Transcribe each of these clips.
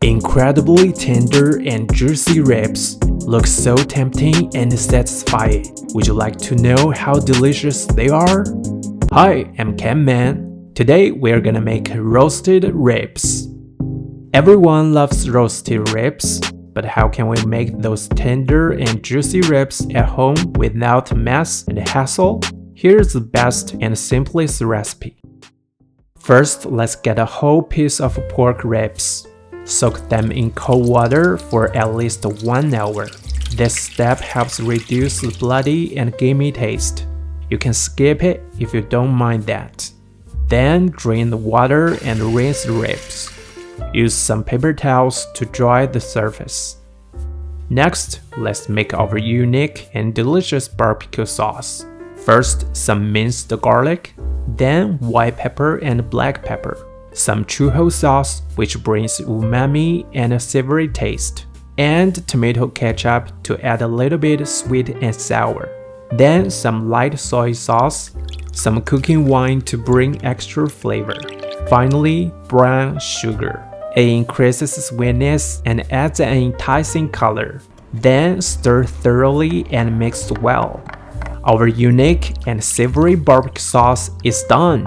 Incredibly tender and juicy ribs look so tempting and satisfying. Would you like to know how delicious they are? Hi, I'm Man. Today we're gonna make roasted ribs. Everyone loves roasted ribs, but how can we make those tender and juicy ribs at home without mess and hassle? Here's the best and simplest recipe. First, let's get a whole piece of pork ribs. Soak them in cold water for at least 1 hour. This step helps reduce the bloody and gamey taste. You can skip it if you don't mind that. Then drain the water and rinse the ribs. Use some paper towels to dry the surface. Next, let's make our unique and delicious barbecue sauce. First, some minced garlic, then white pepper and black pepper. Some chuho sauce, which brings umami and a savory taste, and tomato ketchup to add a little bit sweet and sour. Then some light soy sauce, some cooking wine to bring extra flavor. Finally, brown sugar. It increases sweetness and adds an enticing color. Then stir thoroughly and mix well. Our unique and savory barbecue sauce is done.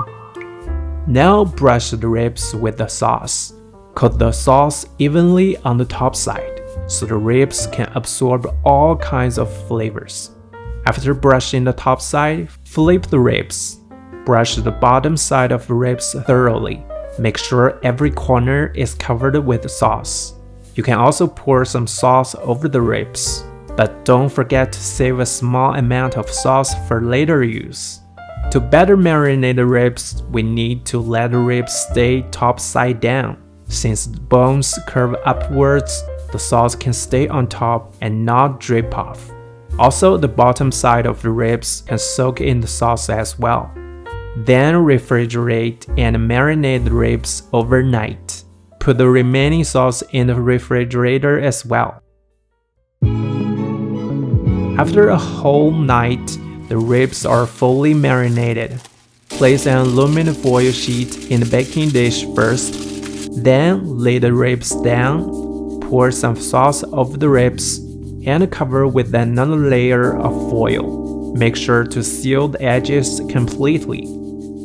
Now brush the ribs with the sauce. Coat the sauce evenly on the top side, so the ribs can absorb all kinds of flavors. After brushing the top side, flip the ribs. Brush the bottom side of the ribs thoroughly. Make sure every corner is covered with sauce. You can also pour some sauce over the ribs, but don't forget to save a small amount of sauce for later use. To better marinate the ribs, we need to let the ribs stay top side down. Since the bones curve upwards, the sauce can stay on top and not drip off. Also, the bottom side of the ribs can soak in the sauce as well. Then refrigerate and marinate the ribs overnight. Put the remaining sauce in the refrigerator as well. After a whole night, the ribs are fully marinated. Place an aluminum foil sheet in the baking dish first. Then lay the ribs down, pour some sauce over the ribs, and cover with another layer of foil. Make sure to seal the edges completely.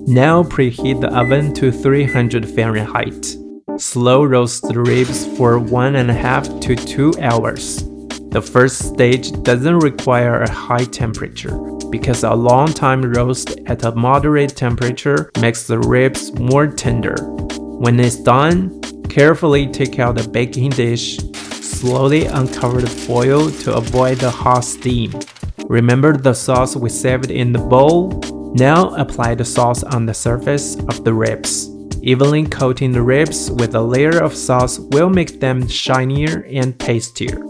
Now preheat the oven to 300 Fahrenheit. Slow roast the ribs for 1.5 to 2 hours. The first stage doesn't require a high temperature, because a long time roast at a moderate temperature makes the ribs more tender. When it's done, carefully take out the baking dish. Slowly uncover the foil to avoid the hot steam. Remember the sauce we saved in the bowl? Now apply the sauce on the surface of the ribs. Evenly coating the ribs with a layer of sauce will make them shinier and tastier.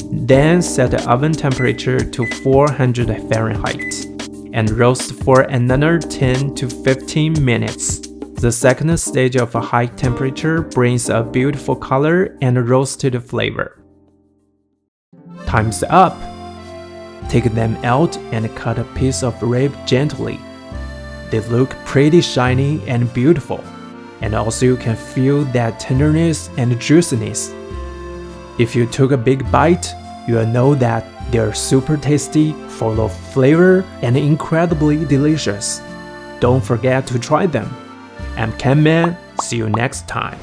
Then set the oven temperature to 400 Fahrenheit and roast for another 10 to 15 minutes. The second stage of a high temperature brings a beautiful color and roasted flavor. Time's up! Take them out and cut a piece of rib gently. They look pretty shiny and beautiful, and also you can feel that tenderness and juiciness. If you took a big bite, you'll know that they're super tasty, full of flavor, and incredibly delicious. Don't forget to try them. I'm Man. See you next time.